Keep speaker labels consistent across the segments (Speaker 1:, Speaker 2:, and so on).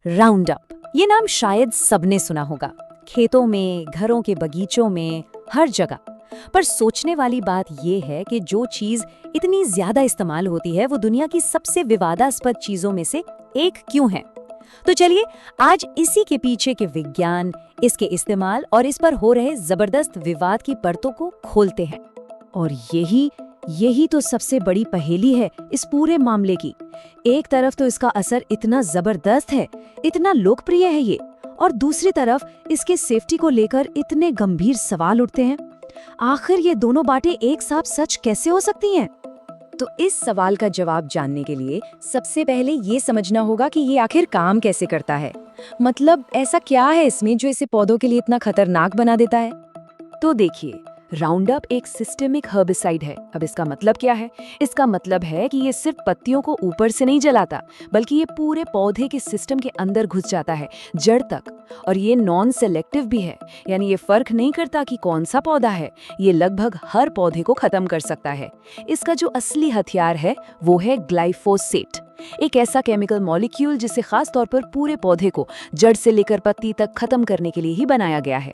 Speaker 1: Round up, ये नाम शायद सबने सुना होगा। खेतों में, घरों के बगीचों में, हर जगह। पर सोचने वाली बात ये है कि जो चीज इतनी ज्यादा इस्तेमाल होती है वो दुनिया की सबसे विवादास्पद चीजों में से एक क्यों है। तो चलिए आज इसी के पीछे के विज्ञान, इसके इस्तेमाल और इस पर हो रहे जबरदस्त विवाद की परतों को खोलते हैं। और यही तो सबसे बड़ी पहेली है इस पूरे मामले की। एक तरफ तो इसका असर इतना जबरदस्त है, इतना लोकप्रिय है ये, और दूसरी तरफ इसके सेफ्टी को लेकर इतने गंभीर सवाल उठते हैं। आखिर ये दोनों बातें एक साथ सच कैसे हो सकती हैं? तो इस सवाल का जवाब जानने के लिए सबसे पहले ये समझना होगा कि ये आखिर काम कैसे करता है। मतलब ऐसा क्या है इसमें जो इसे पौधों के लिए इतना खतरनाक बना देता है? तो देखिए, राउंडअप एक सिस्टेमिक हर्बिसाइड है। अब इसका मतलब क्या है? इसका मतलब है कि ये सिर्फ पत्तियों को ऊपर से नहीं जलाता, बल्कि ये पूरे पौधे के सिस्टम के अंदर घुस जाता है, जड़ तक। और ये नॉन सेलेक्टिव भी है, यानी ये फर्क नहीं करता कि कौन सा पौधा है, ये लगभग हर पौधे को खत्म कर सकता है। इसका जो असली हथियार है वो है ग्लाइफोसेट, एक ऐसा केमिकल मॉलिक्यूल जिसे खास तौर पर पूरे पौधे को जड़ से लेकर पत्ती तक खत्म करने के लिए ही बनाया गया है।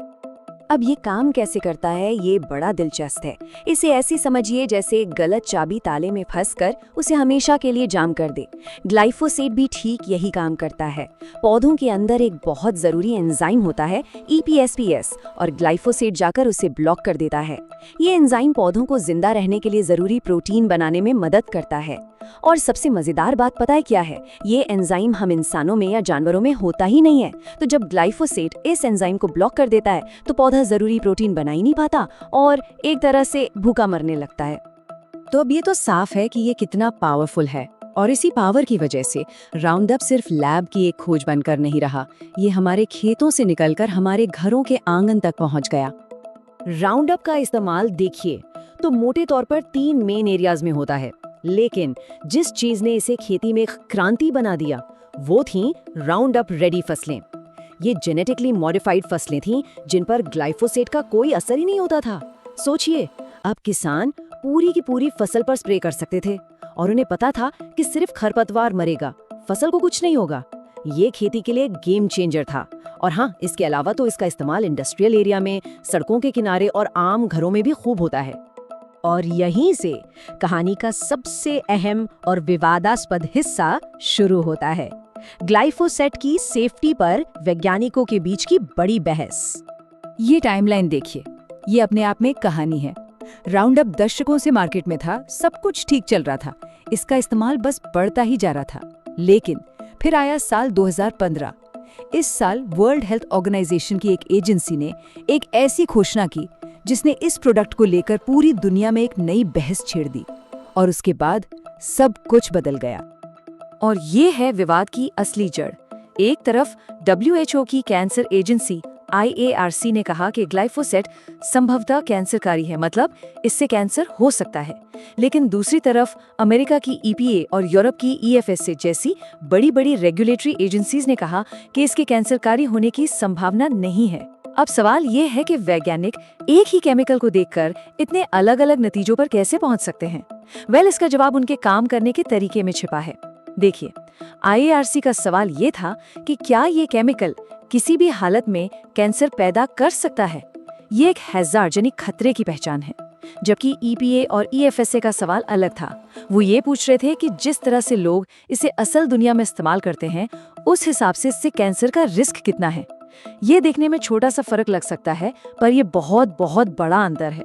Speaker 1: अब ये काम कैसे करता है, ये बड़ा दिलचस्प है। इसे ऐसी समझिए जैसे गलत चाबी ताले में फंसकर उसे हमेशा के लिए जाम कर दे। ग्लाइफोसेट भी ठीक यही काम करता है। पौधों के अंदर एक बहुत जरूरी एंजाइम होता है EPSPS, और ग्लाइफोसेट जाकर उसे ब्लॉक कर देता है। ये एंजाइम पौधों को जिंदा रहने के लिए जरूरी प्रोटीन बनाने में मदद करता है। और सबसे मजेदार बात पता है क्या है? ये एंजाइम हम इंसानों में या जानवरों में होता ही नहीं है। तो जब ग्लाइफोसेट इस एंजाइम को ब्लॉक कर देता है तो पौधा जरूरी प्रोटीन बना ही नहीं पाता और एक तरह से भूखा मरने लगता है। तो अब ये तो साफ है कि ये कितना पावरफुल है। और इसी पावर की वजह से राउंडअप सिर्फ लैब की एक खोज बनकर नहीं रहा, ये हमारे खेतों से निकलकर हमारे घरों के आंगन तक पहुंच गया। राउंडअप का इस्तेमाल देखिए तो मोटे तौर पर 3 मेन एरियाज में होता है, लेकिन जिस चीज ने इसे खेती में क्रांति बना दिया वो थी राउंडअप रेडी फसलें। ये जेनेटिकली मॉडिफाइड फसलें थीं जिन पर ग्लाइफोसेट का कोई असर ही नहीं होता था। सोचिए, अब किसान पूरी की पूरी फसल पर स्प्रे कर सकते थे और उन्हें पता था कि सिर्फ खरपतवार मरेगा, फसल को कुछ नहीं होगा। ये खेती के लिए गेम चेंजर था। और हाँ, इसके अलावा तो इसका इस्तेमाल इंडस्ट्रियल एरिया में, सड़कों के किनारे और आम घरों में भी खूब होता है। और यहीं से कहानी का सबसे अहम और विवादास्पद हिस्सा शुरू होता है, ग्लाइफोसेट की सेफ्टी पर वैज्ञानिकों के बीच की बड़ी बहस।
Speaker 2: ये टाइमलाइन देखिए, ये अपने आप में एक कहानी है। राउंडअप दशकों से मार्केट में था, सब कुछ ठीक चल रहा था, इसका इस्तेमाल बस बढ़ता ही जा रहा था। लेकिन फिर आया साल 2015। इस साल वर्ल्ड हेल्थ ऑर्गेनाइजेशन की एक एजेंसी ने एक ऐसी घोषणा की जिसने इस प्रोडक्ट को लेकर पूरी दुनिया में एक नई बहस छेड़ दी, और उसके बाद सब कुछ बदल गया।
Speaker 1: और ये है विवाद की असली जड़। एक तरफ WHO की कैंसर एजेंसी IARC ने कहा कि ग्लाइफोसेट संभवतः कैंसरकारी है, मतलब इससे कैंसर हो सकता है। लेकिन दूसरी तरफ अमेरिका की EPA और यूरोप की EFSA जैसी बड़ी रेगुलेटरी एजेंसीज ने कहा कि इसके कैंसरकारी होने की संभावना नहीं है। अब सवाल ये है कि वैज्ञानिक एक ही केमिकल को देखकर इतने अलग-अलग नतीजों पर कैसे पहुंच सकते हैं? इसका जवाब उनके काम करने के तरीके में छिपा है। देखिए, IARC का सवाल ये था कि क्या ये केमिकल किसी भी हालत में कैंसर पैदा कर सकता है? ये एक हैजार्ड यानी खतरे की पहचान है। जबकि EPA और EFSA का सवाल अलग था। वो ये पूछ रहे थे कि जिस तरह से लोग इसे असल दुनिया में इस्तेमाल करते हैं, उस हिसाब से इससे कैंसर का रिस्क कितना है। ये देखने में छोटा सा फर्क लग सकता है, पर ये बहुत बड़ा अंतर है।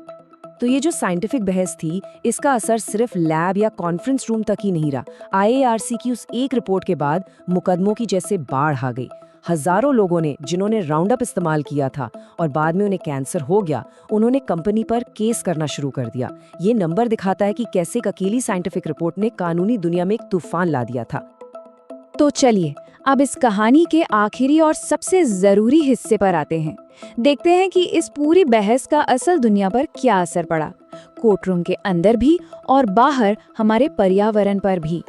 Speaker 1: तो ये जो साइंटिफिक बहस थी, इसका असर सिर्फ लैब या कॉन्फ्रेंस रूम तक ही नहीं रहा। IARC की उस एक रिपोर्ट के बाद मुकदमों की जैसे बाढ़ आ गई। हजारों लोगों ने, जिन्होंने राउंडअप इस्तेमाल किया था और बाद में उन्हें कैंसर हो गया, उन्होंने कंपनी पर केस करना शुरू कर दिया। ये नंबर दिखाता है कि कैसे एक अकेली साइंटिफिक रिपोर्ट ने कानूनी दुनिया में एक तूफान ला दिया था।
Speaker 2: तो चलिए अब इस कहानी के आखिरी और सबसे जरूरी हिस्से पर आते हैं। देखते हैं कि इस पूरी बहस का असल दुनिया पर क्या असर पड़ा, कोर्टरूम के अंदर भी और बाहर हमारे पर्यावरण पर भी।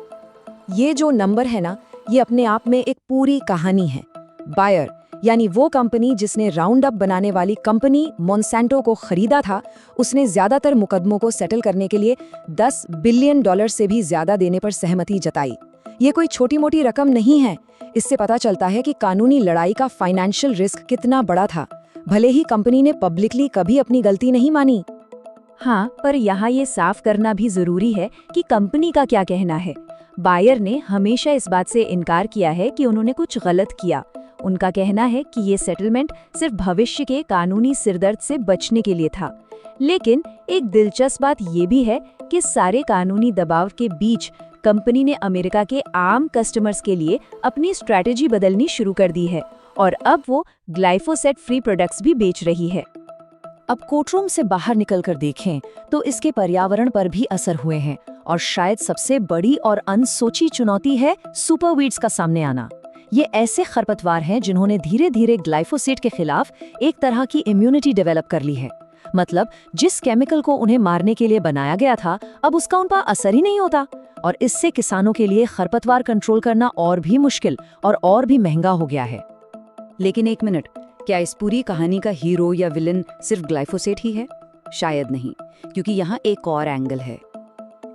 Speaker 1: ये जो नंबर है ना, ये अपने आप में एक पूरी कहानी है। बायर यानी वो कंपनी जिसने राउंडअप बनाने वाली कंपनी मोंसेंटो को खरीदा था, उसने ज्यादातर मुकदमों को सेटल करने के लिए $10 बिलियन से भी ज्यादा देने पर सहमति जताई। ये कोई छोटी मोटी रकम नहीं है।
Speaker 2: इससे पता चलता है कि कानूनी लड़ाई का फाइनेंशियल रिस्क कितना बड़ा था, भले ही कंपनी ने पब्लिकली कभी अपनी गलती नहीं मानी।
Speaker 1: हाँ, पर यहाँ ये साफ करना भी जरूरी है कि कंपनी का क्या कहना है। बायर ने हमेशा इस बात से इनकार किया है कि उन्होंने कुछ गलत किया। उनका कहना है कि ये सेटलमेंट सिर्फ भविष्य के कानूनी सिरदर्द से बचने के लिए था। लेकिन एक दिलचस्प बात ये भी है कि सारे कानूनी दबाव के बीच कंपनी ने अमेरिका के आम कस्टमर्स के लिए अपनी स्ट्रैटेजी बदलनी शुरू कर दी है और अब वो ग्लाइफोसेट फ्री प्रोडक्ट्स भी बेच रही है।
Speaker 2: अब कोर्टरूम से बाहर निकलकर देखें तो इसके पर्यावरण पर भी असर हुए हैं और शायद सबसे बड़ी और अनसोची चुनौती है सुपरवीड्स का सामने आना। ये ऐसे खरपतवार हैं जिन्होंने धीरे धीरे ग्लाइफोसेट के खिलाफ एक तरह की इम्यूनिटी डेवलप कर ली है। मतलब जिस केमिकल को उन्हें मारने के लिए बनाया गया था, अब उसका उन पर असर ही नहीं होता और इससे किसानों के लिए खरपतवार कंट्रोल करना और भी मुश्किल और भी महंगा हो गया है।
Speaker 1: लेकिन एक मिनट, क्या इस पूरी कहानी का हीरो या विलन सिर्फ ग्लाइफोसेट ही है? शायद नहीं, क्योंकि यहाँ एक और एंगल है।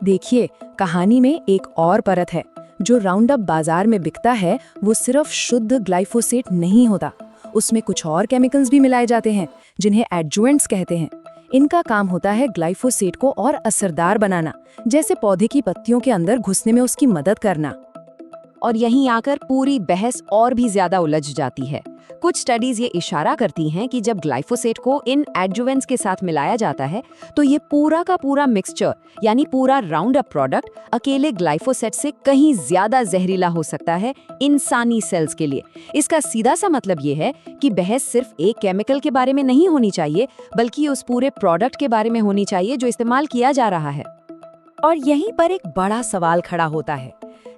Speaker 2: देखिए, कहानी में एक और परत है। जो राउंडअप बाजार में बिकता है वो सिर्फ शुद्ध ग्लाइफोसेट नहीं होता, उसमें कुछ और केमिकल्स भी मिलाए जाते हैं जिन्हें एडजुवेंट्स कहते हैं। इनका काम होता है ग्लाइफोसेट को और असरदार बनाना, जैसे पौधे की पत्तियों के अंदर घुसने में उसकी मदद करना।
Speaker 1: और यहीं आकर पूरी बहस और भी ज्यादा उलझ जाती है। कुछ स्टडीज ये इशारा करती हैं कि जब ग्लाइफोसेट को इन एडजुवेंट्स के साथ मिलाया जाता है तो ये पूरा का पूरा मिक्सचर यानी पूरा राउंड अप प्रोडक्ट अकेले ग्लाइफोसेट से कहीं ज्यादा जहरीला हो सकता है इंसानी सेल्स के लिए। इसका सीधा सा मतलब ये है कि बहस सिर्फ एक केमिकल के बारे में नहीं होनी चाहिए, बल्कि उस पूरे प्रोडक्ट के बारे में होनी चाहिए जो इस्तेमाल किया जा रहा है।
Speaker 2: और यहीं पर एक बड़ा सवाल खड़ा होता है,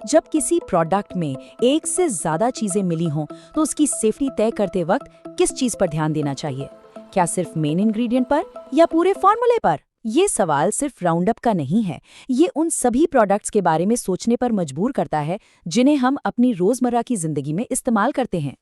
Speaker 2: जब किसी प्रोडक्ट में एक से ज्यादा चीजें मिली हों तो उसकी सेफ्टी तय करते वक्त किस चीज पर ध्यान देना चाहिए? क्या सिर्फ मेन इंग्रेडिएंट पर या पूरे फॉर्मूले पर? ये सवाल सिर्फ राउंडअप का नहीं है, ये उन सभी प्रोडक्ट्स के बारे में सोचने पर मजबूर करता है जिन्हें हम अपनी रोजमर्रा की जिंदगी में इस्तेमाल करते हैं।